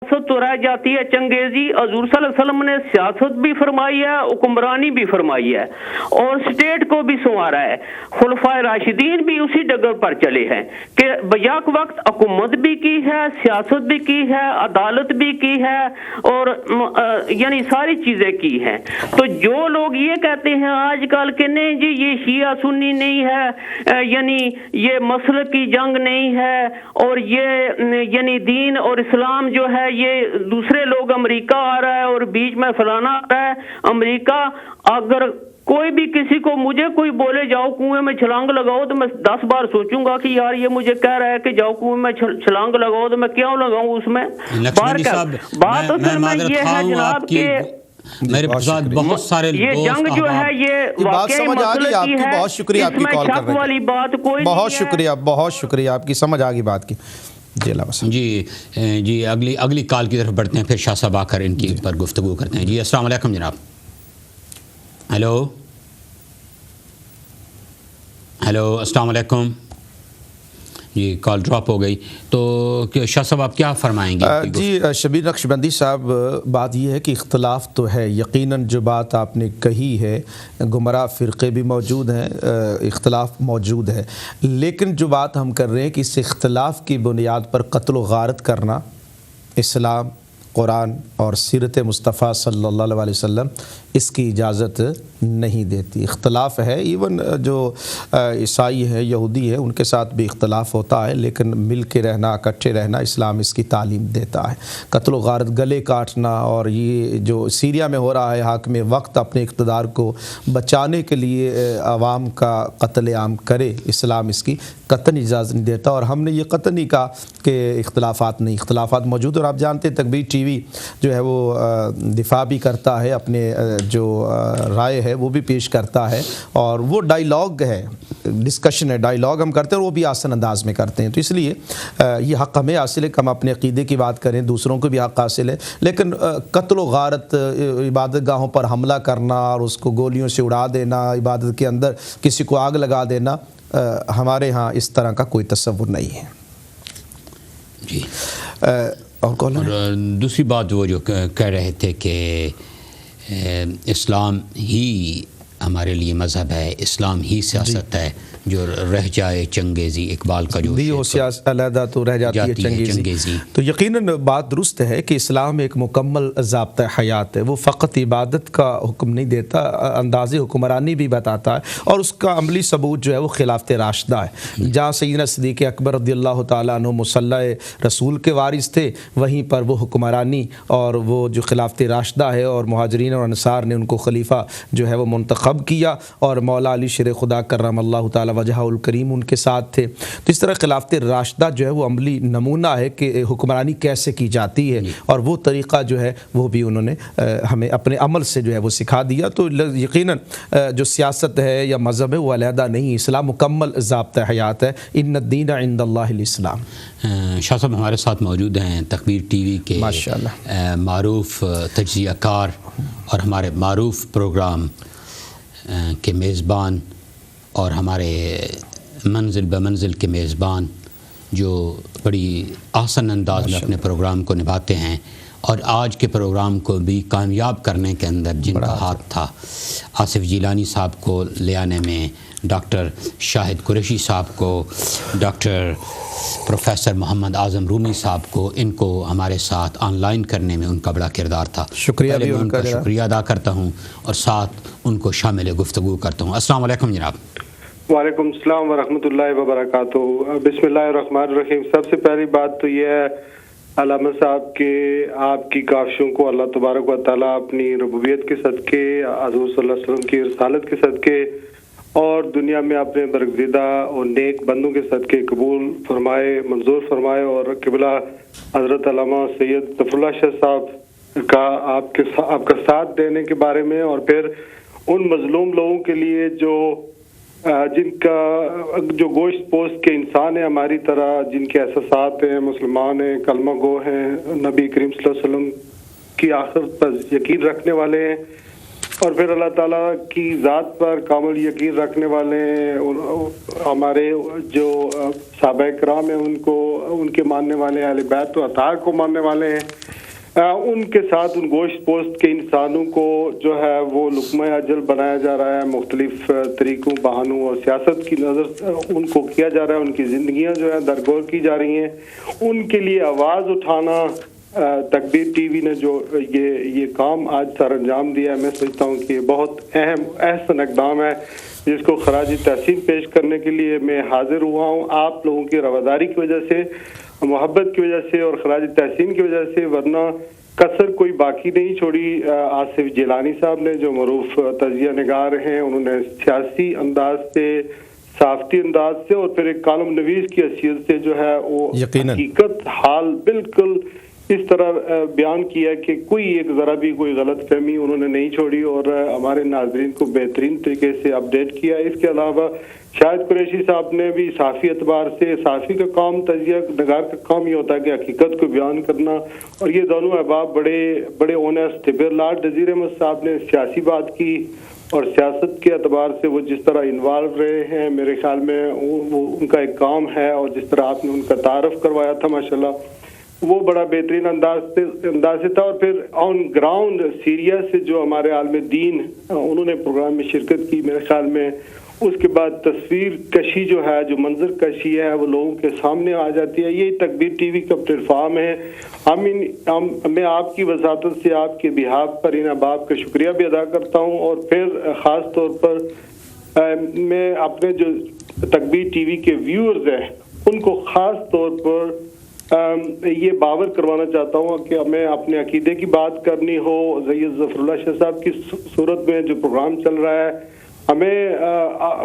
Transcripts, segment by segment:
سیاست تو رہ جاتی ہے چنگیزی. حضور صلی اللہ علیہ وسلم نے سیاست بھی فرمائی ہے, حکمرانی بھی فرمائی ہے, اور اسٹیٹ کو بھی سنوارا ہے. خلفائے راشدین بھی اسی ڈگر پر چلے ہیں کہ بیک وقت حکومت بھی کی ہے, سیاست بھی کی ہے, عدالت بھی کی ہے, اور یعنی ساری چیزیں کی ہیں. تو جو لوگ یہ کہتے ہیں آج کل کہ نہیں جی یہ شیعہ سنی نہیں ہے, یعنی یہ مسلک کی جنگ نہیں ہے, اور یہ یعنی دین اور اسلام جو ہے یہ دوسرے لوگ, امریکہ آ رہا ہے اور بیچ میں فلانا آ رہا ہے. امریکہ اگر کوئی بھی کسی کو, مجھے کوئی بولے جاؤ کنویں میں چھلانگ لگاؤ, تو میں 10 بار سوچوں گا کہ یار یہ مجھے کہہ رہا ہے کہ جاؤ کنویں میں چھلانگ لگاؤ, تو میں کیوں لگاؤں اس میں. بات اصل میں یہ ہے جناب کہ میرے ساتھ بہت سارے یہ جنگ جو ہے یہ واقعی مسئلہ کی ہے. بہت شکریہ آپ کی کال کرنے والی بات کوئی بہت شکریہ, بہت شکریہ, آپ کی سمجھ آ گئی بات کی. جی اگلی کال کی طرف بڑھتے ہیں, پھر شاہ صاحب آ کر ان کی پر گفتگو کرتے ہیں. جی السلام علیکم جناب. ہیلو السلام علیکم. جی کال ڈراپ ہو گئی, تو شاہ صاحب آپ کیا فرمائیں گے؟ جی شبیر نقشبندی صاحب, بات یہ ہے کہ اختلاف تو ہے یقیناً, جو بات آپ نے کہی ہے, گمراہ فرقے بھی موجود ہیں, اختلاف موجود ہے, لیکن جو بات ہم کر رہے ہیں کہ اس اختلاف کی بنیاد پر قتل و غارت کرنا اسلام, قرآن اور سیرت مصطفیٰ صلی اللہ علیہ وسلم اس کی اجازت نہیں دیتی. اختلاف ہے, ایون جو عیسائی ہے, یہودی ہے, ان کے ساتھ بھی اختلاف ہوتا ہے, لیکن مل کے رہنا, اکٹھے رہنا اسلام اس کی تعلیم دیتا ہے. قتل و غارت, گلے کاٹنا, اور یہ جو سیریا میں ہو رہا ہے, حاکم وقت اپنے اقتدار کو بچانے کے لیے عوام کا قتل عام کرے, اسلام اس کی قطعاً اجازت نہیں دیتا. اور ہم نے یہ قطعاً نہیں کہا کہ اختلافات نہیں, اختلافات موجود. اور آپ جانتے ہیں تکبیر ٹی وی جو ہے وہ دفاع بھی کرتا ہے, اپنے جو رائے ہے وہ بھی پیش کرتا ہے, اور وہ ڈائیلاگ ہے, ڈسکشن ہے, ڈائیلاگ ہم کرتے ہیں, اور وہ بھی آسان انداز میں کرتے ہیں. تو اس لیے یہ حق ہمیں حاصل ہے کہ ہم اپنے عقیدے کی بات کریں, دوسروں کو بھی حق حاصل ہے, لیکن قتل و غارت, عبادت گاہوں پر حملہ کرنا اور اس کو گولیوں سے اڑا دینا, عبادت کے اندر کسی کو آگ لگا دینا, ہمارے ہاں اس طرح کا کوئی تصور نہیں ہے. جی اور دوسری بات وہ جو کہہ رہے تھے کہ اسلام ہی ہمارے لیے مذہب ہے, اسلام ہی سیاست ہے, جو رہ جائے چنگیزی, اقبال کا جو بھی ہو سیاست علیحدہ تو رہ جاتی ہے چنگیزی. تو یقیناً بات درست ہے کہ اسلام ایک مکمل ضابطہ حیات ہے, وہ فقط عبادت کا حکم نہیں دیتا, انداز حکمرانی بھی بتاتا ہے, اور اس کا عملی ثبوت جو ہے وہ خلافت راشدہ ہے. جہاں سیدنا صدیق اکبر رضی اللہ تعالیٰ عنہ مصلح رسول کے وارث تھے, وہیں پر وہ حکمرانی اور وہ جو خلافت راشدہ ہے, اور مہاجرین اور انصار نے ان کو خلیفہ جو ہے وہ منتخب کیا, اور مولا علی شیر خدا کرم اللہ تعالی وجہہ الکریم ان کے ساتھ تھے. تو اس طرح خلافت راشدہ جو ہے وہ عملی نمونہ ہے کہ حکمرانی کیسے کی جاتی ہے, اور وہ طریقہ جو ہے وہ بھی انہوں نے ہمیں اپنے عمل سے جو ہے وہ سکھا دیا. تو یقیناً جو سیاست ہے یا مذہب ہے وہ علیحدہ نہیں, اسلام مکمل ضابطہ حیات ہے. ان الدین عند اللہ الاسلام. شاہ صاحب ہمارے ساتھ موجود ہیں تکبیر ٹی وی کے معروف تجزیہ کار اور ہمارے معروف پروگرام کے میزبان, اور ہمارے منزل بمنزل کے میزبان, جو بڑی آسان انداز میں اپنے پروگرام کو نبھاتے ہیں, اور آج کے پروگرام کو بھی کامیاب کرنے کے اندر جن کا ہاتھ تھا. آصف جیلانی صاحب کو لے آنے میں, ڈاکٹر شاہد قریشی صاحب کو, ڈاکٹر پروفیسر محمد اعظم رومی صاحب کو, ان کو ہمارے ساتھ آن لائن کرنے میں ان کا بڑا کردار تھا. شکریہ بھی ان کا شکریہ ادا کرتا ہوں, اور ساتھ ان کو شامل گفتگو کرتا ہوں. السلام علیکم جناب. وعلیکم السلام ورحمۃ اللہ وبرکاتہ. بسم اللہ الرحمن الرحیم. سب سے پہلی بات تو یہ ہے علامہ صاحب کے آپ کی کاوشوں کو اللہ تبارک و تعالیٰ اپنی ربوبیت کے صدقے, حضور صلی اللہ علیہ وسلم کی رسالت کے صدقے, اور دنیا میں اپنے برگزیدہ اور نیک بندوں کے صدقے قبول فرمائے, منظور فرمائے. اور قبلہ حضرت علامہ سید ظفر اللہ شاہ صاحب کا آپ کا ساتھ دینے کے بارے میں, اور پھر ان مظلوم لوگوں کے لیے جو جن کا جو گوشت پوست کے انسان ہیں ہماری طرح, جن کے احساسات ہیں, مسلمان ہیں, کلمہ گو ہیں, نبی کریم صلی اللہ علیہ وسلم کی آخرت پر یقین رکھنے والے ہیں, اور پھر اللہ تعالیٰ کی ذات پر کامل یقین رکھنے والے ہیں. ہمارے جو صحابہ کرام ہیں ان کے ماننے والے, اہل بیت و اطہار کو ماننے والے ہیں. ان کے ساتھ ان گوشت پوست کے انسانوں کو جو ہے وہ لقمہ اجل بنایا جا رہا ہے، مختلف طریقوں بہانوں اور سیاست کی نظر سے ان کو کیا جا رہا ہے، ان کی زندگیاں جو ہے درگور کی جا رہی ہیں. ان کے لیے آواز اٹھانا تکبیر ٹی وی نے جو یہ کام آج سر انجام دیا ہے، میں سمجھتا ہوں کہ بہت اہم احسن اقدام ہے، جس کو خراج تحسین پیش کرنے کے لیے میں حاضر ہوا ہوں. آپ لوگوں کی رواداری کی وجہ سے، محبت کی وجہ سے اور خراج تحسین کی وجہ سے، ورنہ کسر کوئی باقی نہیں چھوڑی. آصف جیلانی صاحب نے جو معروف تجزیہ نگار ہیں، انہوں نے سیاسی انداز سے، صحافتی انداز سے اور پھر ایک کالم نویس کی حیثیت سے جو ہے وہ حقیقت حال بالکل اس طرح بیان کیا کہ کوئی ایک ذرا بھی کوئی غلط فہمی انہوں نے نہیں چھوڑی اور ہمارے ناظرین کو بہترین طریقے سے اپڈیٹ کیا. اس کے علاوہ شاہد قریشی صاحب نے بھی صحافی اعتبار سے، صحافی کا کام، تجزیہ نگار کا کام یہ ہوتا ہے کہ حقیقت کو بیان کرنا، اور یہ دونوں احباب بڑے اونیسٹ تھے. پھر لارڈ نذیر احمد صاحب نے سیاسی بات کی اور سیاست کے اعتبار سے وہ جس طرح انوالو رہے ہیں، میرے خیال میں وہ ان کا ایک کام ہے، اور جس طرح آپ نے ان کا تعارف کروایا تھا ماشاءاللہ وہ بڑا بہترین انداز سے تھا. اور پھر آن گراؤنڈ سیریا سے جو ہمارے عالم دین انہوں نے پروگرام میں شرکت کی، میرے خیال میں اس کے بعد تصویر کشی جو ہے، جو منظر کشی ہے، وہ لوگوں کے سامنے آ جاتی ہے. یہی تکبیر ٹی وی کا پلیٹ فارم ہے. میں آپ کی وساطت سے آپ کے بہاف پر ان احباب کا شکریہ بھی ادا کرتا ہوں، اور پھر خاص طور پر میں اپنے جو تکبیر ٹی وی کے ویورز ہیں ان کو خاص طور پر یہ باور کروانا چاہتا ہوں کہ ہمیں اپنے عقیدے کی بات کرنی ہو، سید ظفر اللہ شاہ صاحب کی صورت میں جو پروگرام چل رہا ہے، ہمیں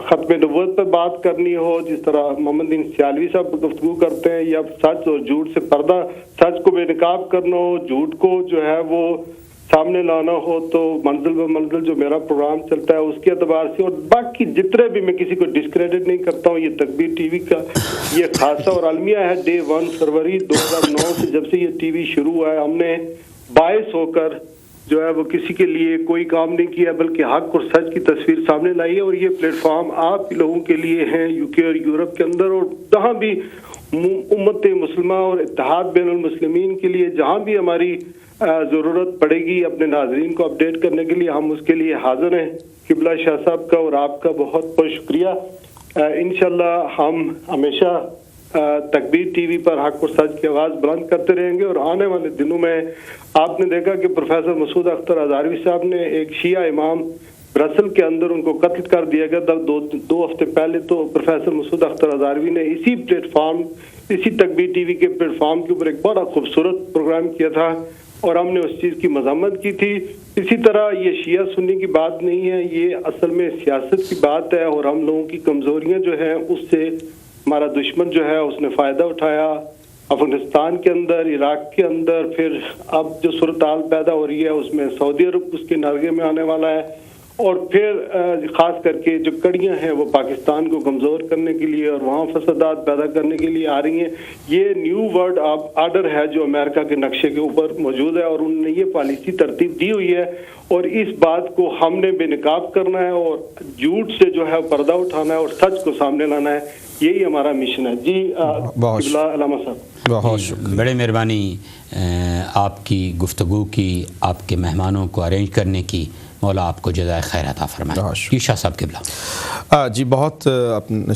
ختم نبوت پر بات کرنی ہو جس طرح محمد بن سیالوی صاحب گفتگو کرتے ہیں، یا سچ اور جھوٹ سے پردہ، سچ کو بے نقاب کرنا ہو، جھوٹ کو جو ہے وہ سامنے لانا ہو، تو منزل و منزل جو میرا پروگرام چلتا ہے اس کے اعتبار سے، اور باقی جتنے بھی، میں کسی کو ڈسکریڈٹ نہیں کرتا ہوں، یہ تکبیر ٹی وی کا یہ خاصہ اور المیہ ہے. ڈے 1 فروری 2009 سے جب سے یہ ٹی وی شروع ہوا ہے، ہم نے باعث ہو کر جو ہے وہ کسی کے لیے کوئی کام نہیں کیا، بلکہ حق اور سچ کی تصویر سامنے لائی ہے. اور یہ پلیٹ فارم آپ لوگوں کے لیے ہیں، یو کے اور یورپ کے اندر، اور جہاں بھی امت مسلمہ اور اتحاد بین المسلمین کے لیے جہاں بھی ہماری ضرورت پڑے گی اپنے ناظرین کو اپڈیٹ کرنے کے لیے، ہم اس کے لیے حاضر ہیں. قبلہ شاہ صاحب کا اور آپ کا بہت بہت شکریہ. انشاءاللہ ہم ہمیشہ تکبیر ٹی وی پر حق اور سچ کی آواز بلند کرتے رہیں گے. اور آنے والے دنوں میں آپ نے دیکھا کہ پروفیسر مسعود اختر ہزاروی صاحب نے ایک شیعہ امام برسل کے اندر ان کو قتل کر دیا گیا تھا 2 ہفتے پہلے، تو پروفیسر مسعود اختر ہزاروی نے اسی پلیٹ فارم، اسی تکبیر ٹی وی کے پلیٹ فارم کے اوپر ایک بڑا خوبصورت پروگرام کیا تھا اور ہم نے اس چیز کی مذمت کی تھی. اسی طرح یہ شیعہ سنی کی بات نہیں ہے، یہ اصل میں سیاست کی بات ہے، اور ہم لوگوں کی کمزوریاں جو ہیں اس سے ہمارا دشمن جو ہے اس نے فائدہ اٹھایا. افغانستان کے اندر، عراق کے اندر، پھر اب جو صورتحال پیدا ہو رہی ہے اس میں سعودی عرب اس کے نرغے میں آنے والا ہے، اور پھر خاص کر کے جو کڑیاں ہیں وہ پاکستان کو کمزور کرنے کے لیے اور وہاں فسادات پیدا کرنے کے لیے آ رہی ہیں. یہ نیو ورلڈ آرڈر ہے جو امریکہ کے نقشے کے اوپر موجود ہے، اور انہوں نے یہ پالیسی ترتیب دی ہوئی ہے، اور اس بات کو ہم نے بے نقاب کرنا ہے اور جھوٹ سے جو ہے پردہ اٹھانا ہے اور سچ کو سامنے لانا ہے. یہی ہمارا مشن ہے. جی علامہ صاحب بہت بڑے مہربانی آپ کی گفتگو کی، آپ کے مہمانوں کو ارینج کرنے کی. مولا آپ کو جزائے خیر عطا فرمائے. جی شاہ صاحب قبلہ. جی بہت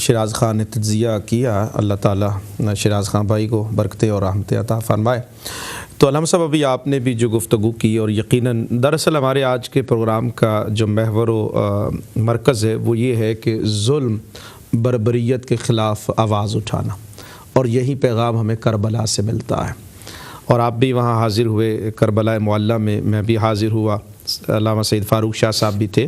شیراز خان نے تجزیہ کیا، اللہ تعالیٰ شیراز خان بھائی کو برکتیں اور رحمتیں عطا فرمائے. تو علامہ صاحب ابھی آپ نے بھی جو گفتگو کی، اور یقیناً دراصل ہمارے آج کے پروگرام کا جو محور و مرکز ہے وہ یہ ہے کہ ظلم بربریت کے خلاف آواز اٹھانا، اور یہی پیغام ہمیں کربلا سے ملتا ہے. اور آپ بھی وہاں حاضر ہوئے کربلا معلیٰ میں بھی حاضر ہوا، علامہ سید فاروق شاہ صاحب بھی تھے.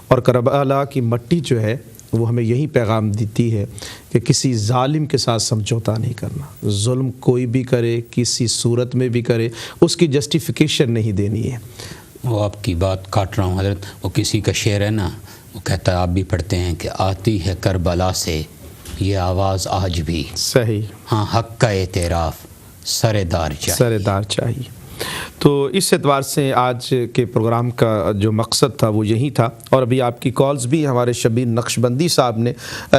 اور کربلا کی مٹی جو ہے وہ ہمیں یہی پیغام دیتی ہے کہ کسی ظالم کے ساتھ سمجھوتا نہیں کرنا. ظلم کوئی بھی کرے، کسی صورت میں بھی کرے، اس کی جسٹیفیکیشن نہیں دینی ہے. وہ آپ کی بات کاٹ رہا ہوں حضرت، وہ کسی کا شعر ہے نا، وہ کہتا ہے، آپ بھی پڑھتے ہیں کہ آتی ہے کربلا سے یہ آواز آج بھی. صحیح. ہاں، حق کا اعتراف سردار چاہیے. تو اس اعتبار سے آج کے پروگرام کا جو مقصد تھا وہ یہی تھا. اور ابھی آپ کی کالز بھی ہمارے شبیر نقشبندی صاحب نے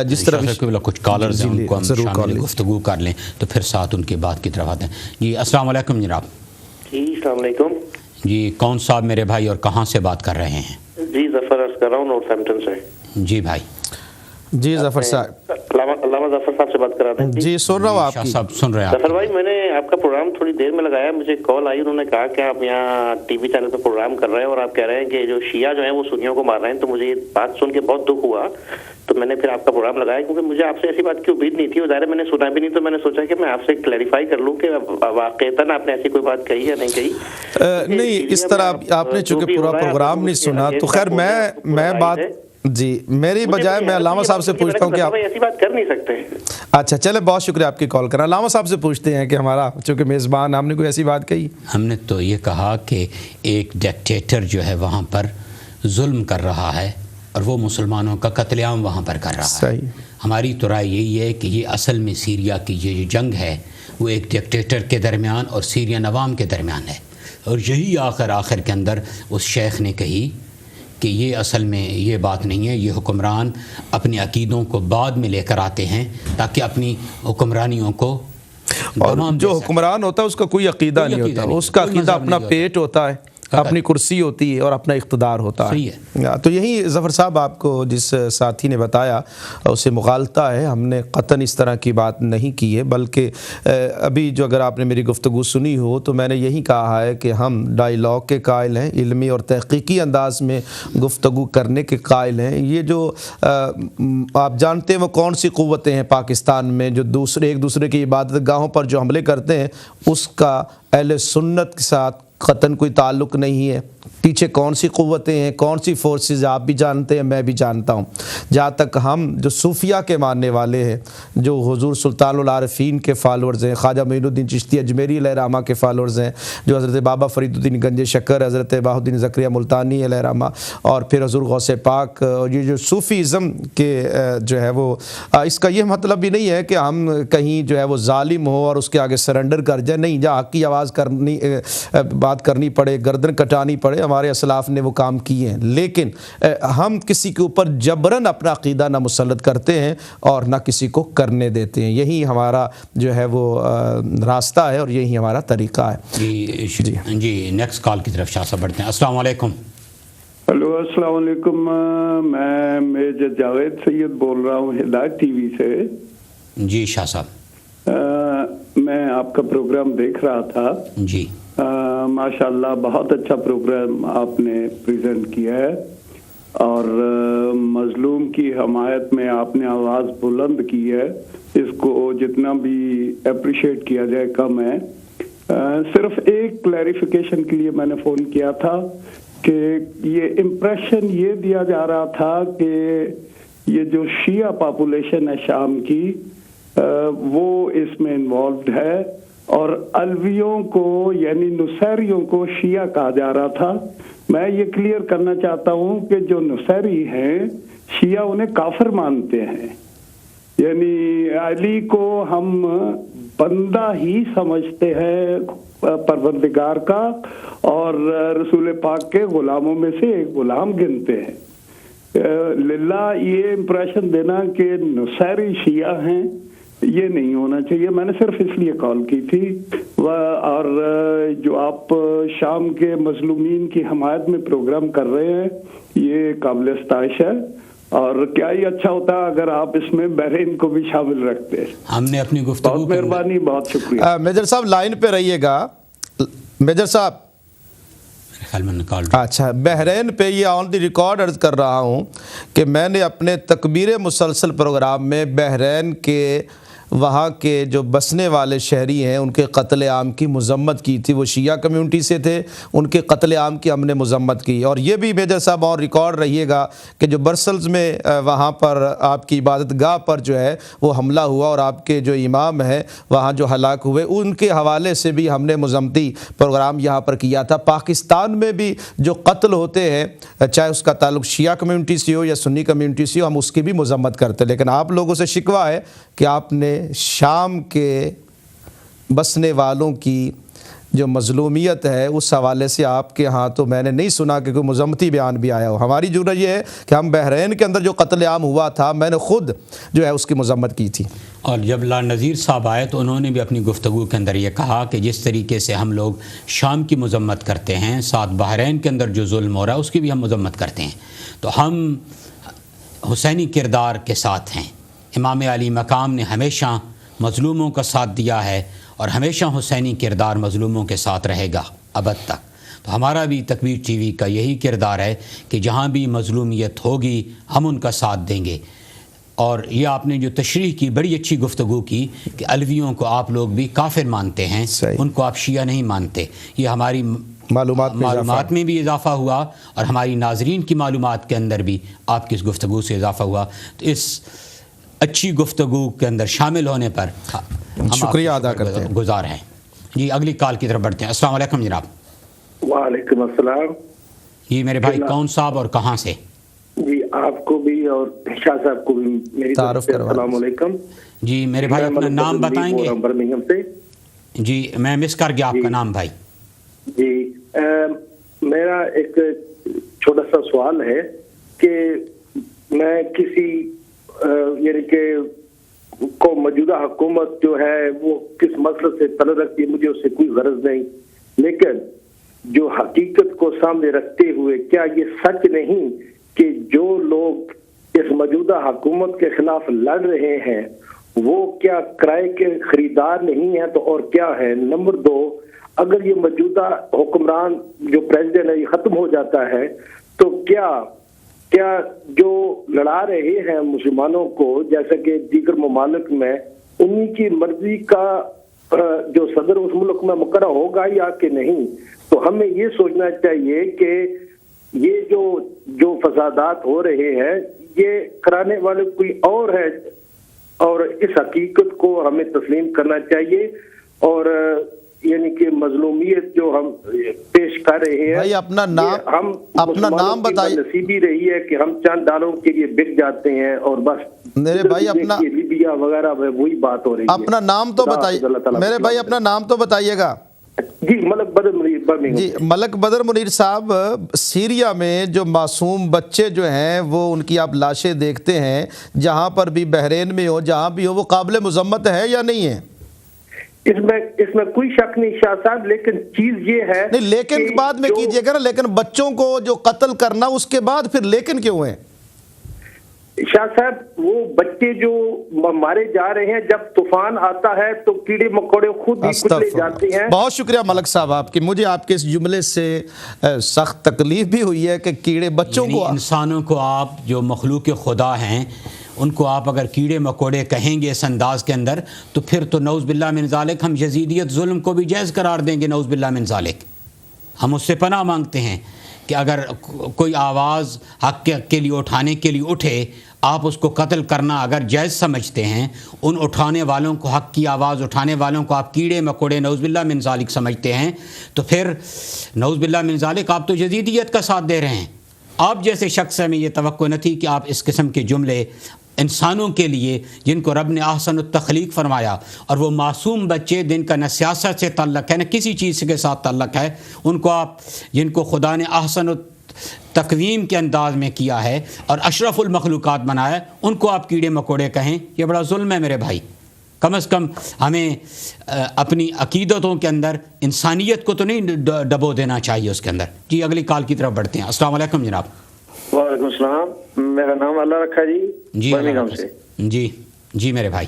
جس طرح کچھ کالرز ہیں ان کو ہم شامل گفتگو کر لیں تو پھر ساتھ ان کی بات کی طرف آتے ہیں. جی السلام علیکم جناب. جی السلام علیکم. جی کون صاحب میرے بھائی اور کہاں سے بات کر رہے ہیں؟ جی ظفر عرض کر رہا ہوں نارتھ ہیمپٹن سے. جی بھائی. جی ظفر صاحب. علامہ ظفر صاحب سے بات کر رہا تھا. جی سن رہا ہوں آپ کی. صاحب سن رہے ہیں. ظفر بھائی میں نے آپ کا پروگرام تھوڑی دیر میں لگایا, مجھے کال آئی, انہوں نے کہا کہ آپ یہاں ٹی وی چینل پہ پروگرام کر رہے ہیں اور آپ کہہ رہے ہیں کہ جو شیعہ جو ہیں وہ سنیوں کو مار رہے ہیں. تو مجھے یہ بات سن کے بہت دکھ ہوا, تو میں نے پھر آپ کا پروگرام لگایا کیونکہ مجھے آپ سے ایسی بات کی امید نہیں تھی, اور ظاہر میں نے سنا بھی نہیں, تو میں نے سوچا کہ میں آپ سے کلیریفائی کر لوں کہ واقعتاً آپ نے ایسی کوئی بات کہی یا نہیں کہی. نہیں اس طرح آپ نے چونکہ پورا پروگرام نہیں سنا, تو خیر میں بات جی میری بجائے میں علامہ صاحب سے پوچھتا ہوں کہ آپ ایسی بات کر نہیں سکتے. اچھا چلے, بہت شکریہ آپ کی کال کرنا. علامہ صاحب سے پوچھتے ہیں کہ ہمارا چونکہ میزبان, ہم نے کوئی ایسی بات کہی؟ ہم نے تو یہ کہا کہ ایک ڈکٹیٹر جو ہے وہاں پر ظلم کر رہا ہے اور وہ مسلمانوں کا قتل عام وہاں پر کر رہا ہے. صحیح. ہماری تو رائے یہی ہے کہ یہ اصل میں سیریا کی یہ جنگ ہے وہ ایک ڈکٹیٹر کے درمیان اور سیرین عوام کے درمیان ہے, اور یہی آخر کے اندر اس شیخ نے کہی کہ یہ اصل میں یہ بات نہیں ہے, یہ حکمران اپنے عقیدوں کو بعد میں لے کر آتے ہیں تاکہ اپنی حکمرانیوں کو, اور جو حکمران ہوتا ہے اس کا کوئی عقیدہ نہیں ہوتا, اس کا عقیدہ اپنا پیٹ ہوتا ہے, اپنی کرسی ہوتی ہے اور اپنا اقتدار ہوتا ہے. تو یہی ظفر صاحب آپ کو جس ساتھی نے بتایا اسے مغالطہ ہے, ہم نے قطعاً اس طرح کی بات نہیں کی ہے, بلکہ ابھی جو اگر آپ نے میری گفتگو سنی ہو تو میں نے یہی کہا ہے کہ ہم ڈائیلاگ کے قائل ہیں, علمی اور تحقیقی انداز میں گفتگو کرنے کے قائل ہیں. یہ جو آپ جانتے ہیں وہ کون سی قوتیں ہیں پاکستان میں جو ایک دوسرے کی عبادت گاہوں پر جو حملے کرتے ہیں, اس کا اہل سنت کے ساتھ قطعاً کوئی تعلق نہیں ہے. پیچھے کون سی قوتیں ہیں, کون سی فورسز آپ بھی جانتے ہیں, میں بھی جانتا ہوں. جہاں تک ہم جو صوفیہ کے ماننے والے ہیں, جو حضور سلطان العارفین کے فالورز ہیں, خواجہ معین الدین چشتی اجمیری علیہ رحمہ کے فالورز ہیں, جو حضرت بابا فرید الدین گنج شکر, حضرت بہاء الدین زکریا ملتانی علیہ رحمہ, اور پھر حضور غوث پاک, اور یہ جو صوفیزم کے جو ہے وہ, اس کا یہ مطلب بھی نہیں ہے کہ ہم کہیں جو ہے وہ ظالم ہو اور اس کے آگے سرنڈر کر جائیں. نہیں, جہاں حق کی آواز بات کرنی پڑے, گردن کٹانی پڑے, ہمارے اسلاف نے وہ کام کیے ہیں. لیکن ہم کسی کے اوپر جبراً اپنا عقیدہ نہ مسلط کرتے ہیں اور نہ کسی کو کرنے دیتے ہیں. یہی ہمارا جو ہے وہ راستہ ہے اور یہی ہمارا طریقہ ہے. جی نیکسٹ کال کی طرف شاہ صاحب بڑھتے ہیں. السلام علیکم. ہلو السلام علیکم, میں میجر جاوید سید بول رہا ہوں ہدایت ٹی وی سے. جی شاہ صاحب, میں آپ کا پروگرام دیکھ رہا تھا. جی ماشاءاللہ بہت اچھا پروگرام آپ نے پریزنٹ کیا ہے, اور مظلوم کی حمایت میں آپ نے آواز بلند کی ہے. اس کو جتنا بھی اپریشیٹ کیا جائے کم ہے. صرف ایک کلیریفیکیشن کے لیے میں نے فون کیا تھا کہ یہ امپریشن یہ دیا جا رہا تھا کہ یہ جو شیعہ پاپولیشن ہے شام کی وہ اس میں انوالوڈ ہے, اور الویوں کو یعنی نصیریوں کو شیعہ کہا جا رہا تھا. میں یہ کلیئر کرنا چاہتا ہوں کہ جو نصیری ہیں شیعہ انہیں کافر مانتے ہیں, یعنی علی کو ہم بندہ ہی سمجھتے ہیں پروردگار کا, اور رسول پاک کے غلاموں میں سے ایک غلام گنتے ہیں. للہ یہ امپریشن دینا کہ نصیری شیعہ ہیں یہ نہیں ہونا چاہیے. میں نے صرف اس لیے کال کی تھی. اور جو آپ شام کے مظلومین کی حمایت میں پروگرام کر رہے ہیں یہ قابل ستائش ہے, اور کیا ہی اچھا ہوتا ہے اگر آپ اس میں بحرین کو بھی شامل رکھتے. ہم نے اپنی گفتگو, بہت مہربانی, بہت شکریہ. میجر صاحب لائن پہ رہیے گا. میجر صاحب اچھا, بحرین پہ یہ آن دی ریکارڈ عرض کر رہا ہوں کہ میں نے اپنے تکبیر مسلسل پروگرام میں بحرین کے وہاں کے جو بسنے والے شہری ہیں ان کے قتل عام کی مذمت کی تھی. وہ شیعہ کمیونٹی سے تھے, ان کے قتل عام کی ہم نے مذمت کی. اور یہ بھی میجر صاحب اور ریکارڈ رہیے گا کہ جو برسلز میں وہاں پر آپ کی عبادت گاہ پر جو ہے وہ حملہ ہوا اور آپ کے جو امام ہیں وہاں جو ہلاک ہوئے, ان کے حوالے سے بھی ہم نے مذمتی پروگرام یہاں پر کیا تھا. پاکستان میں بھی جو قتل ہوتے ہیں چاہے اس کا تعلق شیعہ کمیونٹی سے ہو یا سنی کمیونٹی سے ہو, ہم اس کی بھی مذمت کرتے. لیکن آپ لوگوں سے شکوہ ہے کہ آپ نے شام کے بسنے والوں کی جو مظلومیت ہے اس حوالے سے آپ کے ہاں تو میں نے نہیں سنا کہ کوئی مذمتی بیان بھی آیا ہو. ہماری جرأت یہ ہے کہ ہم بحرین کے اندر جو قتل عام ہوا تھا میں نے خود جو ہے اس کی مذمت کی تھی. اور جب لال نذیر صاحب آئے تو انہوں نے بھی اپنی گفتگو کے اندر یہ کہا کہ جس طریقے سے ہم لوگ شام کی مذمت کرتے ہیں، ساتھ بحرین کے اندر جو ظلم ہو رہا ہے اس کی بھی ہم مذمت کرتے ہیں. تو ہم حسینی کردار کے ساتھ ہیں. امام علی مقام نے ہمیشہ مظلوموں کا ساتھ دیا ہے اور ہمیشہ حسینی کردار مظلوموں کے ساتھ رہے گا ابد تک. تو ہمارا بھی تکبیر ٹی وی کا یہی کردار ہے کہ جہاں بھی مظلومیت ہوگی ہم ان کا ساتھ دیں گے. اور یہ آپ نے جو تشریح کی بڑی اچھی گفتگو کی کہ علویوں کو آپ لوگ بھی کافر مانتے ہیں، ان کو آپ شیعہ نہیں مانتے. یہ ہماری معلومات میں بھی اضافہ ہوا اور ہماری ناظرین کی معلومات کے اندر بھی آپ کی اس گفتگو سے اضافہ ہوا. تو اس اچھی گفتگو کے اندر شامل ہونے پر شکریہ ادا کرتے ہیں، گزار ہیں. جی اگلی کال کی طرف بڑھتے ہیں. السلام علیکم جناب. وعلیکم السلام. جی میرے بھائی کون صاحب اور کہاں سے؟ جی آپ کو بھی اور شاہ صاحب کو بھی میری طرف سے السلام علیکم. جی میرے بھائی اپنا نام بتائیں گے؟ برمنگھم سے. جی میں مس کر گیا آپ کا نام بھائی. جی میرا ایک چھوٹا سا سوال ہے کہ میں کسی یعنی کہ کو موجودہ حکومت جو ہے وہ کس مسئلے سے تعلق رکھتی ہے، مجھے اس سے کوئی غرض نہیں، لیکن جو حقیقت کو سامنے رکھتے ہوئے کیا یہ سچ نہیں کہ جو لوگ اس موجودہ حکومت کے خلاف لڑ رہے ہیں وہ کیا کرائے کے خریدار نہیں ہیں تو اور کیا ہے؟ نمبر 2، اگر یہ موجودہ حکمران جو پریزیڈنٹ ہے یہ ختم ہو جاتا ہے تو کیا جو لڑا رہے ہیں مسلمانوں کو جیسا کہ دیگر ممالک میں انہی کی مرضی کا جو صدر اس ملک میں مقرر ہوگا یا کہ نہیں؟ تو ہمیں یہ سوچنا چاہیے کہ یہ جو فسادات ہو رہے ہیں یہ کرانے والے کوئی اور ہے، اور اس حقیقت کو ہمیں تسلیم کرنا چاہیے. اور یعنی کہ مظلومیت جو ہم پیش کر رہے ہیں، بھائی اپنا نام بتائیے. نصیبی رہی ہے کہ ہم چند ڈالروں کے لیے بک جاتے ہیں اور بس میرے بھائی اپنا لیبیا وغیرہ وہی بات ہو رہی ہے. اپنا نام تو بتائیے میرے بھائی، اپنا نام تو بتائیے گا. جی ملک بدر منیر. جی ملک بدر منیر صاحب، سیریا میں جو معصوم بچے جو ہیں وہ ان کی آپ لاشیں دیکھتے ہیں، جہاں پر بھی بحرین میں ہو جہاں بھی ہو، وہ قابل مذمت ہے یا نہیں ہے؟ اس میں کوئی شک نہیں شاہ صاحب، لیکن چیز یہ ہے نہیں، لیکن بعد میں کیجئے گا نا. لیکن بچوں کو جو قتل کرنا اس کے بعد پھر لیکن کیوں ہیں شاہ صاحب؟ وہ بچے جو مارے جا رہے ہیں، جب طوفان آتا ہے تو کیڑے مکوڑے خود ہی کچلے جاتے ہیں. بہت شکریہ ملک صاحب آپ کی. مجھے آپ کے اس جملے سے سخت تکلیف بھی ہوئی ہے کہ کیڑے بچوں کو، انسانوں کو آپ جو مخلوق خدا ہیں ان کو آپ اگر کیڑے مکوڑے کہیں گے اس انداز کے اندر تو پھر تو نعوذ باللہ من ذالک ہم یزیدیت ظلم کو بھی جائز قرار دیں گے. نعوذ باللہ من ذالک. ہم اس سے پناہ مانگتے ہیں کہ اگر کوئی آواز حق کے لیے اٹھانے کے لیے اٹھے، آپ اس کو قتل کرنا اگر جائز سمجھتے ہیں، ان اٹھانے والوں کو، حق کی آواز اٹھانے والوں کو آپ کیڑے مکوڑے نعوذ باللہ من ذالک سمجھتے ہیں، تو پھر نعوذ باللہ من ذالک آپ تو یزیدیت کا ساتھ دے رہے ہیں. آپ جیسے شخص سے میں یہ توقع نہ تھی کہ آپ اس قسم کے جملے انسانوں کے لیے جن کو رب نے احسن التخلیق فرمایا، اور وہ معصوم بچے جن کا نہ سیاست سے تعلق ہے نہ کسی چیز کے ساتھ تعلق ہے، ان کو آپ جن کو خدا نے احسن تقویم کے انداز میں کیا ہے اور اشرف المخلوقات بنایا، ان کو آپ کیڑے مکوڑے کہیں، یہ بڑا ظلم ہے میرے بھائی. کم از کم ہمیں اپنی عقیدتوں کے اندر انسانیت کو تو نہیں ڈبو دینا چاہیے اس کے اندر. جی اگلی کال کی طرف بڑھتے ہیں. السلام علیکم جناب. وعلیکم السلام. میرا نام اللہ رکھا جی برمنگھم سے. جی میرے بھائی.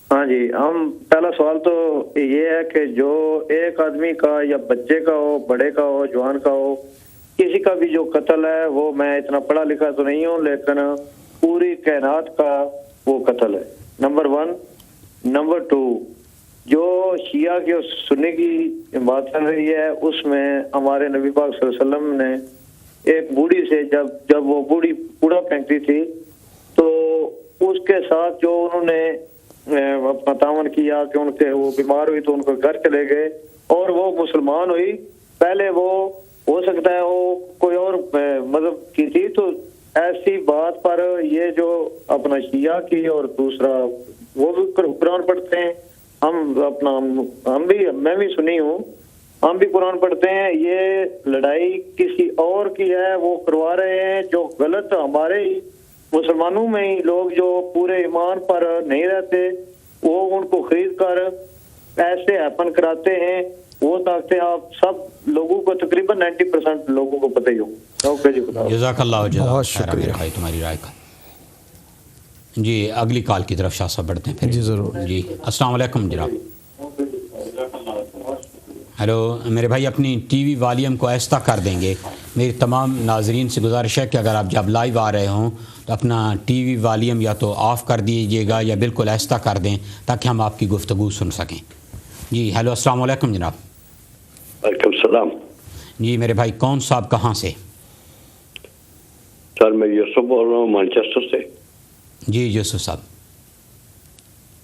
ہاں جی، ہم پہلا سوال تو یہ ہے کہ جو ایک آدمی کا یا بچے کا ہو، بڑے کا ہو، جوان کا ہو، کسی کا بھی جو قتل ہے، وہ میں اتنا پڑھا لکھا تو نہیں ہوں لیکن پوری کائنات کا وہ قتل ہے. نمبر 1. نمبر 2، جو شیعہ کی اور سنی کی بات چل رہی ہے اس میں ہمارے نبی پاک صلی اللہ علیہ وسلم نے ایک بوڑھی سے جب وہ بوڑھی کوڑا پھینکتی تھی تو اس کے ساتھ جو انہوں نے اپنا تعاون کیا کہ ان کے وہ بیمار ہوئی تو ان کو گھر چلے گئے اور وہ مسلمان ہوئی. پہلے وہ ہو سکتا ہے وہ کوئی اور مذہب کی تھی، تو ایسی بات پر یہ جو اپنا شیعہ کی اور دوسرا وہ بھی قرآن پڑھتے ہیں، میں بھی سنی ہوں، ہم بھی قرآن پڑھتے ہیں. یہ لڑائی کسی اور کی ہے, وہ کروا رہے ہیں جو غلط. ہمارے مسلمانوں میں ہی لوگ جو پورے ایمان پر نہیں رہتے, وہ ان کو خرید کر ایسے ہیپن کراتے ہیں. وہ طاقتیں آپ سب لوگوں کو تقریباً 90% لوگوں کو پتہ ہی ہو. اوکے جی, جزاک اللہ, بہت شکریہ بھائی تمہاری رائے کا. جی اگلی کال کی طرف شاہ صاحب بڑھتے ہیں پھر. جی ضرور. جی السلام علیکم جناب. ہیلو میرے بھائی, اپنی ٹی وی والیوم کو آہستہ کر دیں گے. میری تمام ناظرین سے گزارش ہے کہ اگر آپ جب لائیو آ رہے ہوں تو اپنا ٹی وی والیوم یا تو آف کر دیجیے گا یا بالکل آہستہ کر دیں تاکہ ہم آپ کی گفتگو سن سکیں. جی ہیلو السلام علیکم جناب. وعلیکم السلام. جی میرے بھائی کون صاحب کہاں سے؟ سر میں یوسف بول رہا ہوں مانچسٹر سے. جی یوسف صاحب.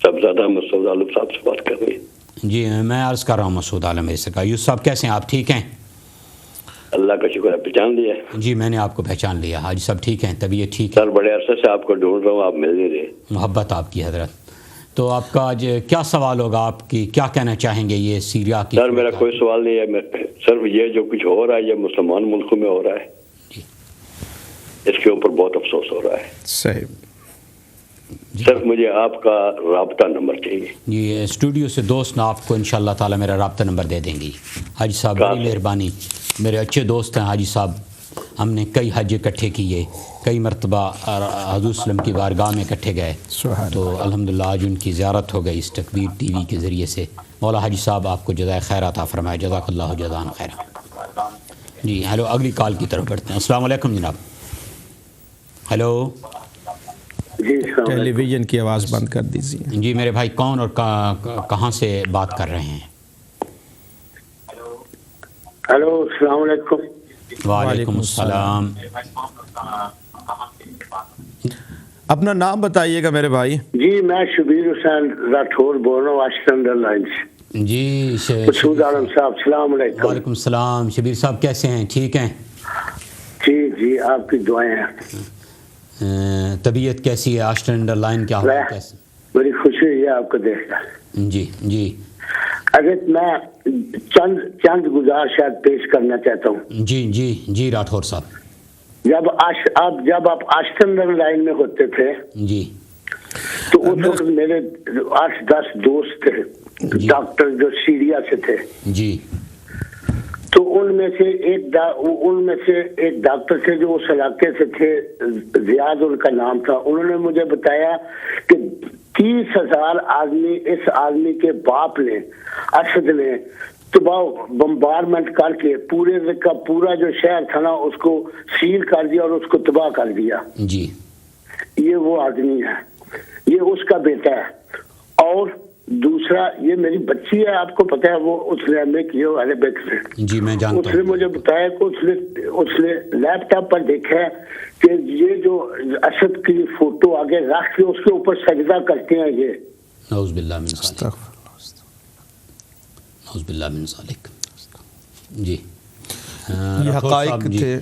صاحبزادہ مسعود عالم صاحب سے بات کر رہی ہیں. جی میں عرض کر رہا ہوں مسعود عالم میرے سے. یوسف صاحب کیسے ہیں آپ؟ ٹھیک ہیں؟ اللہ کا شکر ہے. پہچان لیا؟ جی میں نے آپ کو پہچان لیا. حاجی صاحب ٹھیک ہیں؟ طبیعت ٹھیک ہے؟ سر بڑے عرصے سے آپ کو ڈھونڈ رہا ہوں, آپ مل نہیں رہے. محبت آپ کی حضرت. تو آپ کا آج کیا سوال ہوگا؟ آپ کی کیا کہنا چاہیں گے یہ سیریا کی؟ سر میرا کوئی سوال نہیں ہے. سر یہ جو کچھ ہو رہا ہے یہ مسلمان ملکوں میں ہو رہا ہے, اس کے اوپر بہت افسوس ہو رہا ہے. صحیح. سر مجھے آپ کا رابطہ نمبر چاہیے. جی اسٹوڈیو سے دوست نے آپ کو انشاءاللہ تعالی میرا رابطہ نمبر دے دیں گے. حاجی صاحب بڑی مہربانی, میرے اچھے دوست ہیں حاجی صاحب. ہم نے کئی حج اکٹھے کیے, کئی مرتبہ حضور وسلم کی بارگاہ میں اکٹھے گئے. تو الحمدللہ آج ان کی زیارت ہو گئی اس تکبیر ٹی وی کے ذریعے سے. مولا حاجی صاحب آپ کو جزائے خیر عطا فرمائے. جزاک اللہ جزاء خیر. جی ہیلو اگلی کال کی طرف بڑھتے ہیں. السلام علیکم جناب. ہیلو ٹیلی ویژن کی آواز بند کر دیجیے. جی میرے بھائی کون اور کہاں سے بات کر رہے ہیں؟ ہیلو السلام علیکم. وعلیکم السلام. اپنا نام بتائیے گا میرے بھائی. جی میں شبیر حسین راٹھور بول رہا ہوں واشنگٹن لائن سے. جی مسعود عالم صاحب السلام علیکم. وعلیکم السلام. شبیر صاحب کیسے ہیں؟ ٹھیک ہیں؟ جی جی آپ کی دعائیں ہیں. طبیعت کیسی ہے؟ آسٹرن لائن کیا ہوا کیسے؟ بڑی خوشی ہوئی ہے آپ کو دیکھ کر. جی جی اگر میں چند گزارشات پیش کرنا چاہتا ہوں. جی جی جی راٹھور صاحب. جب آپ آسٹرن لائن میں ہوتے تھے جی تو اس وقت میرے 8-10 دوست تھے ڈاکٹر جو سیریا سے تھے. جی تو ان میں سے ایک ڈاکٹر تھے جو اس علاقے سے تھے, زیاد ان کا نام تھا. انہوں نے مجھے بتایا کہ 30,000 آدمی اس آدمی کے باپ نے اسد نے بمبارمنٹ کر کے پورے کا پورا جو شہر تھا نا اس کو سیل کر دیا اور اس کو تباہ کر دیا. جی یہ وہ آدمی ہے, یہ اس کا بیٹا ہے. اور دوسرا یہ میری بچی ہے, آپ کو پتا ہے وہ اس نے ایم اے کیا عربک سے. جی میں جانتا ہوں. اس نے مجھے بتایا کہ اس نے لیپ ٹاپ پر دیکھا ہے کہ یہ جو اسد کی فوٹو آگے رکھ کے اس کے اوپر سجدہ کرتے ہیں. یہ نعوذ باللہ من ذالک. نعوذ باللہ من ذالک. جی یہ حقائق تھے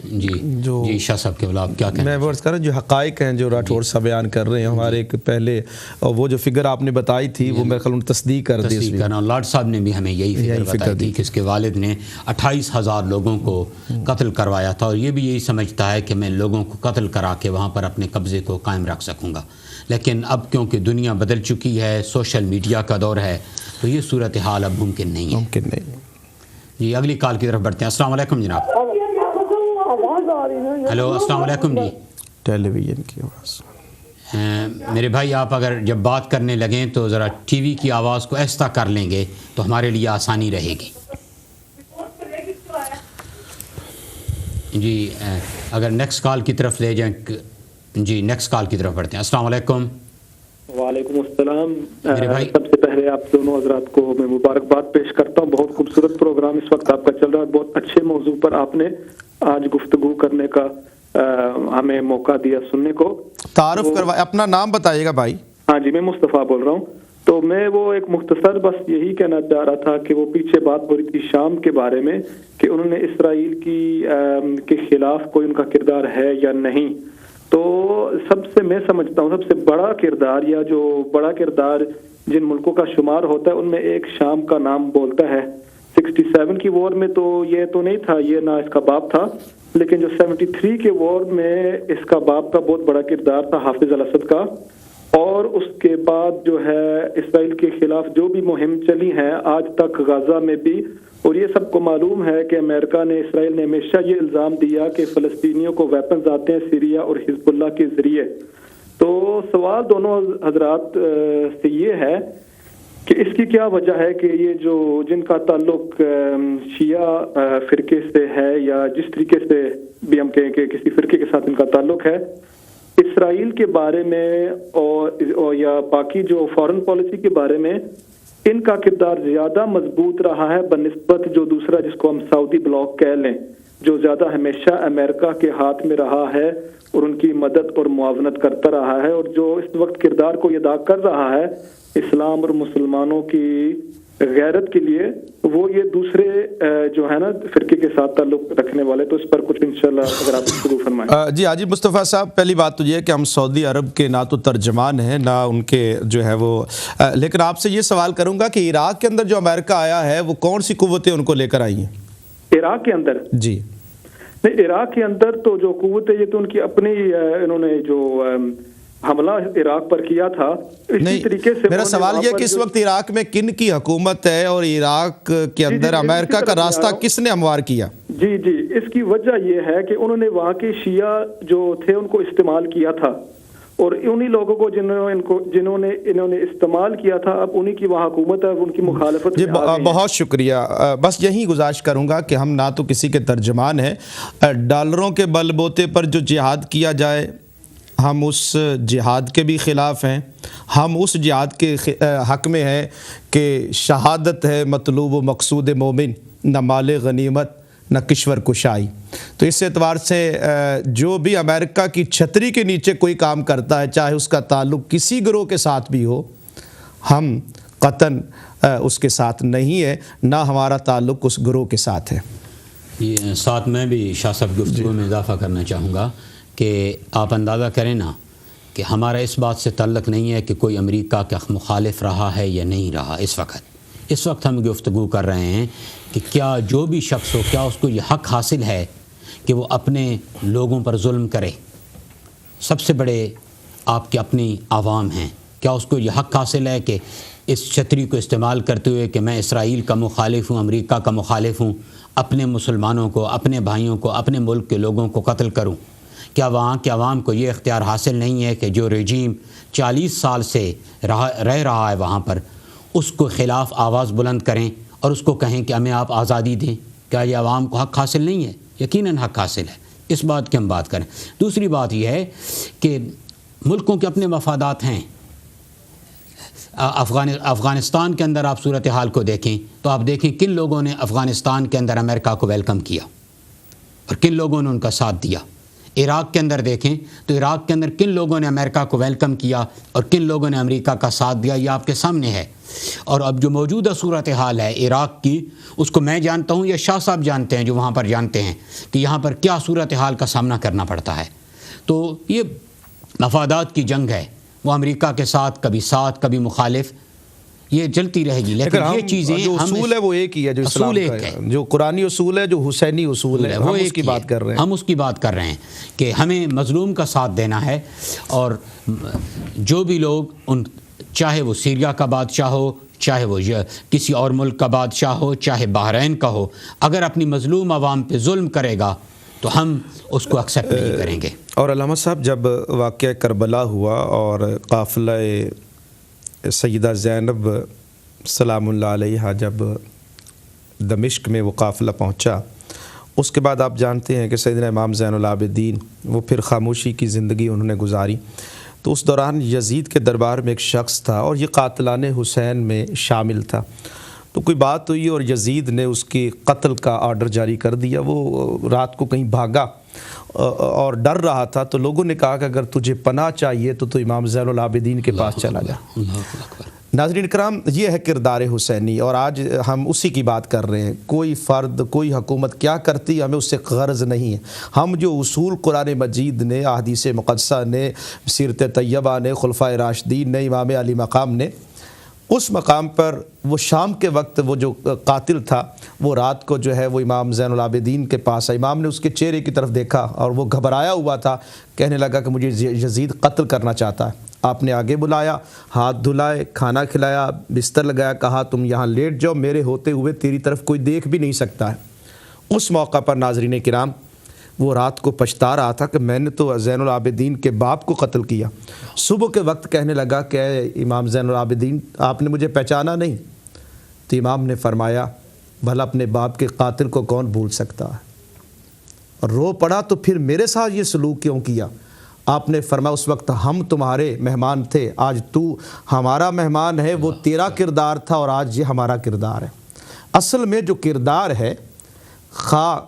جو جی شاہ صاحب کے آپ کیا کہنا؟ میں عرض کر رہا ہوں جو حقائق ہیں جو راٹھور صاحب بیان کر رہے ہیں ہمارے ایک پہلے, اور وہ جو فگر آپ نے بتائی تھی وہ میرے خیال میں تصدیق کر دی. تصدیق کرنا. لاڈ صاحب نے بھی ہمیں یہی فگر بتائی تھی کہ اس کے والد نے 28,000 لوگوں کو قتل کروایا تھا, اور یہ بھی یہی سمجھتا ہے کہ میں لوگوں کو قتل کرا کے وہاں پر اپنے قبضے کو قائم رکھ سکوں گا. لیکن اب کیونکہ دنیا بدل چکی ہے, سوشل میڈیا کا دور ہے, تو یہ صورتحال اب ممکن نہیں ہے. جی اگلی کال کی طرف بڑھتے ہیں. السلام علیکم جناب. ہیلو السلام علیکم. جی ٹیلی ویژن کی آواز. میرے بھائی آپ اگر جب بات کرنے لگیں تو ذرا ٹی وی کی آواز کو ایسا کر لیں گے تو ہمارے لیے آسانی رہے گی. جی اگر نیکسٹ کال کی طرف لے جائیں. جی نیکسٹ کال کی طرف بڑھتے ہیں. السلام علیکم. وعلیکم السلام. سب سے پہلے آپ دونوں حضرات کو میں مبارکباد پیش کرتا ہوں. بہت خوبصورت پروگرام اس وقت آپ کا چل رہا ہے. بہت اچھے موضوع پر آپ نے آج گفتگو کرنے کا ہمیں موقع دیا سننے کو. تعارف کروائے, اپنا نام بتائیے گا بھائی. ہاں جی میں مصطفیٰ بول رہا ہوں. تو میں وہ ایک مختصر بس یہی کہنا چاہ رہا تھا کہ وہ پیچھے بات ہو رہی تھی شام کے بارے میں کہ انہوں نے اسرائیل کے خلاف کوئی ان کا کردار ہے یا نہیں. تو سب سے میں سمجھتا ہوں سب سے بڑا کردار یا جو بڑا کردار جن ملکوں کا شمار ہوتا ہے ان میں ایک شام کا نام بولتا ہے. 67 کی وار میں تو یہ تو نہیں تھا، یہ نہ اس کا باپ تھا، لیکن جو 73 کے وار میں اس کا باپ کا بہت بڑا کردار تھا، حافظ الاسد کا. اور اس کے بعد جو ہے اسرائیل کے خلاف جو بھی مہم چلی ہیں آج تک غزہ میں بھی، اور یہ سب کو معلوم ہے کہ امریکہ نے، اسرائیل نے ہمیشہ یہ الزام دیا کہ فلسطینیوں کو ویپنز آتے ہیں سیریا اور حزب اللہ کے ذریعے. تو سوال دونوں حضرات سے یہ ہے کہ اس کی کیا وجہ ہے کہ یہ جو جن کا تعلق شیعہ فرقے سے ہے، یا جس طریقے سے بھی ہم کہیں کہ کسی فرقے کے ساتھ ان کا تعلق ہے، اسرائیل کے بارے میں اور یا باقی جو فارن پالیسی کے بارے میں ان کا کردار زیادہ مضبوط رہا ہے بنسبت جو دوسرا جس کو ہم سعودی بلاک کہہ لیں، جو زیادہ ہمیشہ امریکہ کے ہاتھ میں رہا ہے اور ان کی مدد اور معاونت کرتا رہا ہے، اور جو اس وقت کردار کو ادا کر رہا ہے اسلام اور مسلمانوں کی غیرت کے لیے، وہ یہ دوسرے جو ہے نا فرقے کے ساتھ تعلق رکھنے والے. تو اس پر کچھ انشاءاللہ اگر آپ شروع فرمائیں. جی حاجی مصطفیٰ صاحب، پہلی بات تو یہ ہے کہ ہم سعودی عرب کے نہ تو ترجمان ہیں نہ ان کے جو ہے وہ، لیکن آپ سے یہ سوال کروں گا کہ عراق کے اندر جو امریکہ آیا ہے وہ کون سی قوتیں ان کو لے کر آئی ہیں عراق کے اندر؟ جی نہیں، عراق کے اندر تو جو قوت ہے یہ تو ان کی اپنی، انہوں نے جو حملہ عراق پر کیا تھا اسی طریقے سے. میرا سوال یہ کہ اس وقت عراق میں کن کی حکومت ہے اور عراق کے اندر امریکہ کا راستہ کس نے ہموار کیا؟ جی اس کی وجہ یہ ہے کہ انہوں نے وہاں کے شیعہ جو تھے ان کو استعمال کیا تھا، اور انہی لوگوں کو جنہوں نے انہوں نے استعمال کیا تھا اب انہی کی وہاں حکومت ہے، ان کی مخالفت. بہت شکریہ. بس یہی گزارش کروں گا کہ ہم نہ تو کسی کے ترجمان ہیں، ڈالروں کے بل بوتے پر جو جہاد کیا جائے ہم اس جہاد کے بھی خلاف ہیں. ہم اس جہاد کے حق میں ہیں کہ شہادت ہے مطلوب و مقصود مومن، نہ مال غنیمت نہ کشور کشائی. تو اس اعتبار سے جو بھی امریکہ کی چھتری کے نیچے کوئی کام کرتا ہے، چاہے اس کا تعلق کسی گروہ کے ساتھ بھی ہو، ہم قطعاً اس کے ساتھ نہیں ہے، نہ ہمارا تعلق اس گروہ کے ساتھ ہے. ساتھ میں بھی شاہ صاحب گفتگو میں اضافہ کرنا چاہوں گا کہ آپ اندازہ کریں نا کہ ہمارا اس بات سے تعلق نہیں ہے کہ کوئی امریکہ کا مخالف رہا ہے یا نہیں رہا. اس وقت ہم گفتگو کر رہے ہیں کہ کیا جو بھی شخص ہو، کیا اس کو یہ حق حاصل ہے کہ وہ اپنے لوگوں پر ظلم کرے؟ سب سے بڑے آپ کے اپنی عوام ہیں، کیا اس کو یہ حق حاصل ہے کہ اس چھتری کو استعمال کرتے ہوئے کہ میں اسرائیل کا مخالف ہوں، امریکہ کا مخالف ہوں، اپنے مسلمانوں کو، اپنے بھائیوں کو، اپنے ملک کے لوگوں کو قتل کروں؟ کیا وہاں کے عوام کو یہ اختیار حاصل نہیں ہے کہ جو رجیم 40 سال سے رہ رہا ہے وہاں پر، اس کو خلاف آواز بلند کریں اور اس کو کہیں کہ ہمیں آپ آزادی دیں؟ کیا یہ عوام کو حق حاصل نہیں ہے؟ یقیناً حق حاصل ہے. اس بات کی ہم بات کریں. دوسری بات یہ ہے کہ ملکوں کے اپنے مفادات ہیں. افغانستان کے اندر آپ صورتحال کو دیکھیں تو آپ دیکھیں کن لوگوں نے افغانستان کے اندر امریکہ کو ویلکم کیا اور کن لوگوں نے ان کا ساتھ دیا. عراق کے اندر دیکھیں تو عراق کے اندر کن لوگوں نے امریکہ کو ویلکم کیا اور کن لوگوں نے امریکہ کا ساتھ دیا، یہ آپ کے سامنے ہے. اور اب جو موجودہ صورتحال ہے عراق کی، اس کو میں جانتا ہوں یا شاہ صاحب جانتے ہیں جو وہاں پر جانتے ہیں کہ یہاں پر کیا صورتحال کا سامنا کرنا پڑتا ہے. تو یہ مفادات کی جنگ ہے، وہ امریکہ کے ساتھ کبھی مخالف، یہ چلتی رہے گی. لیکن یہ چیزیں جو اصول ہے وہ ایک ہی ہے، جو اسلام کا ہے، جو قرآنی اصول ہے، جو حسینی اصول ہے، ہم اس کی بات کر رہے ہیں. ہم اس کی بات کر رہے ہیں کہ ہمیں مظلوم کا ساتھ دینا ہے. اور جو بھی لوگ چاہے وہ سیریا کا بادشاہ ہو، چاہے وہ کسی اور ملک کا بادشاہ ہو، چاہے بحرین کا ہو، اگر اپنی مظلوم عوام پہ ظلم کرے گا تو ہم اس کو ایکسیپٹ نہیں کریں گے. اور علامہ صاحب، جب واقعہ کربلا ہوا اور قافلہ سیدہ زینب سلام اللہ علیہا جب دمشق میں وہ قافلہ پہنچا، اس کے بعد آپ جانتے ہیں کہ سیدنا امام زین العابدین وہ پھر خاموشی کی زندگی انہوں نے گزاری. تو اس دوران یزید کے دربار میں ایک شخص تھا اور یہ قاتلان حسین میں شامل تھا. تو کوئی بات ہوئی اور یزید نے اس کے قتل کا آرڈر جاری کر دیا. وہ رات کو کہیں بھاگا اور ڈر رہا تھا، تو لوگوں نے کہا کہ اگر تجھے پناہ چاہیے تو امام زین العابدین کے پاس چلا جا. ناظرین کرام، یہ ہے کردار حسینی، اور آج ہم اسی کی بات کر رہے ہیں. کوئی فرد، کوئی حکومت کیا کرتی، ہمیں اس سے غرض نہیں ہے. ہم جو اصول قرآن مجید نے، احادیث مقدسہ نے، سیرت طیبہ نے، خلفائے راشدین نے، امام علی مقام نے، اس مقام پر وہ شام کے وقت وہ جو قاتل تھا وہ رات کو جو ہے وہ امام زین العابدین کے پاس آیا. امام نے اس کے چہرے کی طرف دیکھا اور وہ گھبرایا ہوا تھا, کہنے لگا کہ مجھے یزید قتل کرنا چاہتا ہے. آپ نے آگے بلایا, ہاتھ دھلائے, کھانا کھلایا, بستر لگایا, کہا تم یہاں لیٹ جاؤ, میرے ہوتے ہوئے تیری طرف کوئی دیکھ بھی نہیں سکتا ہے. اس موقع پر ناظرین کرام وہ رات کو پچھتا رہا تھا کہ میں نے تو زین العابدین کے باپ کو قتل کیا. صبح کے وقت کہنے لگا کہ اے امام زین العابدین, آپ نے مجھے پہچانا نہیں؟ تو امام نے فرمایا بھلا اپنے باپ کے قاتل کو کون بھول سکتا ہے. اور رو پڑا تو پھر میرے ساتھ یہ سلوک کیوں کیا؟ آپ نے فرمایا اس وقت ہم تمہارے مہمان تھے, آج تو ہمارا مہمان ہے. وہ تیرا کردار تھا اور آج یہ ہمارا کردار ہے. اصل میں جو کردار ہے خواہ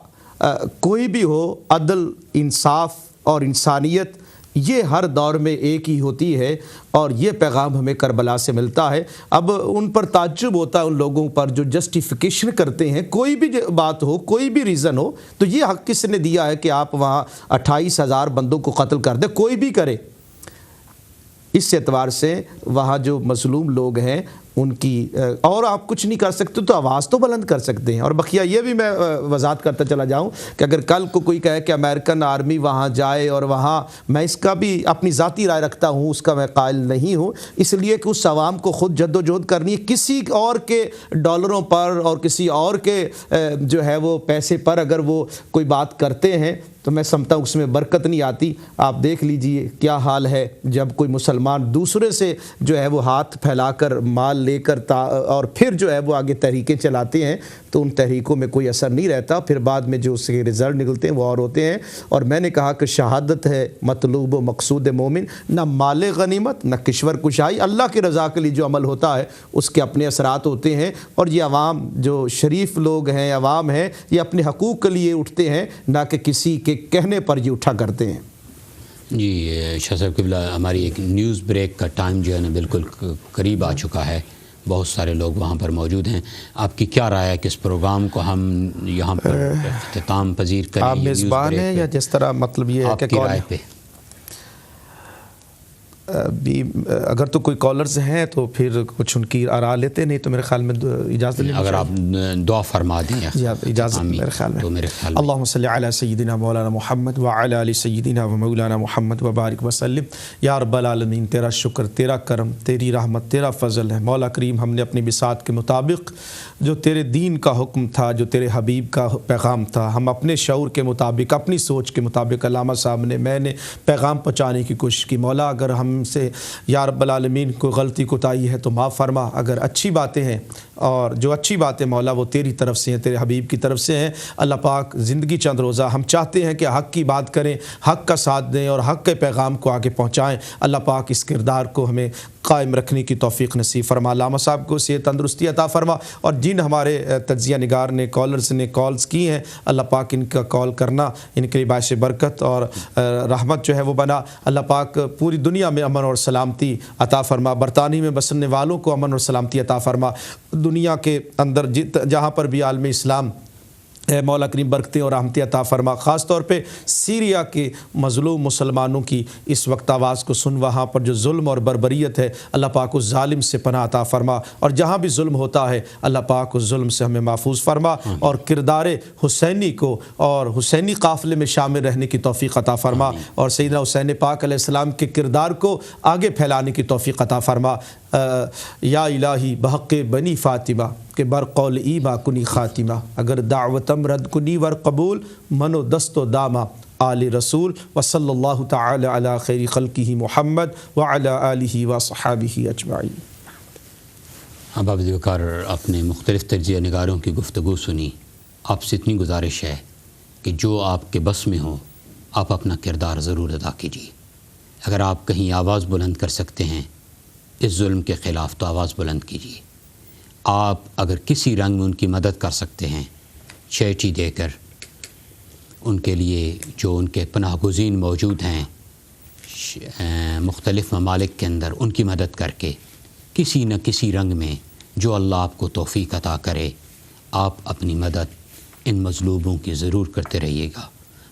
کوئی بھی ہو, عدل, انصاف اور انسانیت یہ ہر دور میں ایک ہی ہوتی ہے, اور یہ پیغام ہمیں کربلا سے ملتا ہے. اب ان پر تعجب ہوتا ہے ان لوگوں پر جو جسٹیفیکیشن کرتے ہیں, کوئی بھی بات ہو, کوئی بھی ریزن ہو, تو یہ حق کس نے دیا ہے کہ آپ وہاں 28,000 بندوں کو قتل کر دیں؟ کوئی بھی کرے. اس اعتبار سے وہاں جو مظلوم لوگ ہیں ان کی, اور آپ کچھ نہیں کر سکتے تو آواز تو بلند کر سکتے ہیں. اور بقیہ یہ بھی میں وضاحت کرتا چلا جاؤں کہ اگر کل کو کوئی کہے کہ امریکن آرمی وہاں جائے, اور وہاں میں اس کا بھی اپنی ذاتی رائے رکھتا ہوں, اس کا میں قائل نہیں ہوں, اس لیے کہ اس عوام کو خود جد و جہد کرنی ہے. کسی اور کے ڈالروں پر اور کسی اور کے جو ہے وہ پیسے پر اگر وہ کوئی بات کرتے ہیں تو میں سمجھتا ہوں اس میں برکت نہیں آتی. آپ دیکھ لیجئے کیا حال ہے جب کوئی مسلمان دوسرے سے جو ہے وہ ہاتھ پھیلا کر مال لے کر اور پھر جو ہے وہ آگے تحریکیں چلاتے ہیں, تو ان تحریکوں میں کوئی اثر نہیں رہتا. پھر بعد میں جو اس کے رزلٹ نکلتے ہیں وہ اور ہوتے ہیں. اور میں نے کہا کہ شہادت ہے مطلوب و مقصود مومن, نہ مال غنیمت نہ کشور کشائی. اللہ کی رضا کے لیے جو عمل ہوتا ہے اس کے اپنے اثرات ہوتے ہیں. اور یہ عوام جو شریف لوگ ہیں, عوام ہیں, یہ اپنے حقوق کے لیے اٹھتے ہیں, نہ کہ کسی کے کہنے پر یہ اٹھا کرتے ہیں. جی شاہ صاحب قبلہ, ہماری ایک نیوز بریک کا ٹائم جو ہے نا بالکل قریب آ چکا ہے. بہت سارے لوگ وہاں پر موجود ہیں. آپ کی کیا رائے ہے کہ اس پروگرام کو ہم یہاں پر اختتام پذیر کریں؟ آپ میزبان ہیں یا جس طرح مطلب یہ ہے کہ رائے پہ بھی اگر تو کوئی کالرز ہیں تو پھر کچھ ان کی آراء لیتے, نہیں تو میرے خیال میں اجازت لیں. اگر آپ دعا فرما دیں اجازت میرے خیال میں. اللہم صلی علی سیدنا مولانا محمد وعلی آل سیدنا و مولانا محمد وبارک وسلم. یا رب العالمین, تیرا شکر, تیرا کرم, تیری رحمت, تیرا فضل ہے. مولا کریم, ہم نے اپنی بساط کے مطابق جو تیرے دین کا حکم تھا, جو تیرے حبیب کا پیغام تھا, ہم اپنے شعور کے مطابق, اپنی سوچ کے مطابق, علامہ صاحب نے, میں نے پیغام پہنچانے کی کوشش کی. مولا اگر ہم سے یا رب العالمین کوئی غلطی کوتاہی ہے تو معاف فرما. اگر اچھی باتیں ہیں, اور جو اچھی باتیں مولا وہ تیری طرف سے ہیں, تیرے حبیب کی طرف سے ہیں. اللہ پاک زندگی چند روزہ ہم چاہتے ہیں کہ حق کی بات کریں, حق کا ساتھ دیں اور حق کے پیغام کو آگے پہنچائیں. اللہ پاک اس کردار کو ہمیں قائم رکھنے کی توفیق نصیب فرما. علامہ صاحب کو صحت تندرستی عطا فرما. اور جن ہمارے تجزیہ نگار نے, کالرز نے کالز کی ہیں, اللہ پاک ان کا کال کرنا ان کے لیے باعث برکت اور رحمت جو ہے وہ بنا. اللہ پاک پوری دنیا میں امن اور سلامتی عطا فرما. برطانیہ میں بسنے والوں کو امن اور سلامتی عطا فرما. دنیا کے اندر جہاں پر بھی عالم اسلام مولا کریم برکتیں اور رحمتیں عطا فرما. خاص طور پہ سیریا کے مظلوم مسلمانوں کی اس وقت آواز کو سن. وہاں پر جو ظلم اور بربریت ہے, اللہ پاک اس ظالم سے پناہ عطا فرما. اور جہاں بھی ظلم ہوتا ہے اللہ پاک اس ظلم سے ہمیں محفوظ فرما. اور کردار حسینی کو اور حسینی قافلے میں شامل رہنے کی توفیق عطا فرما. اور سیدنا حسین پاک علیہ السلام کے کردار کو آگے پھیلانے کی توفیق عطا فرما. یا الہی بحق بنی فاطمہ کہ بر قول ایما کنی خاتمہ. اگر دعوتم رد کنی ور قبول, منو دست و دامہ آل رسول. وصلی اللہ تعالی علی خیر خلقہ محمد وعلی آلہ وصحابہ اجمعین. اب آپ ذکر اپنے مختلف تجزیہ نگاروں کی گفتگو سنی. آپ سے اتنی گزارش ہے کہ جو آپ کے بس میں ہو آپ اپنا کردار ضرور ادا کیجیے. اگر آپ کہیں آواز بلند کر سکتے ہیں اس ظلم کے خلاف تو آواز بلند کیجیے. آپ اگر کسی رنگ میں ان کی مدد کر سکتے ہیں, چیٹی دے کر, ان کے لیے جو ان کے پناہ گزین موجود ہیں مختلف ممالک کے اندر, ان کی مدد کر کے کسی نہ کسی رنگ میں جو اللہ آپ کو توفیق عطا کرے, آپ اپنی مدد ان مظلوموں کی ضرور کرتے رہیے گا.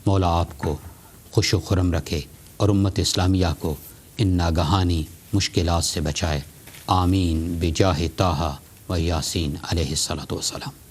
مولا آپ کو خوش و خرم رکھے اور امت اسلامیہ کو ان ناگہانی مشکلات سے بچائے. آمین بجاہ طٰہٰ و یاسین علیہ الصلاۃ والسلام.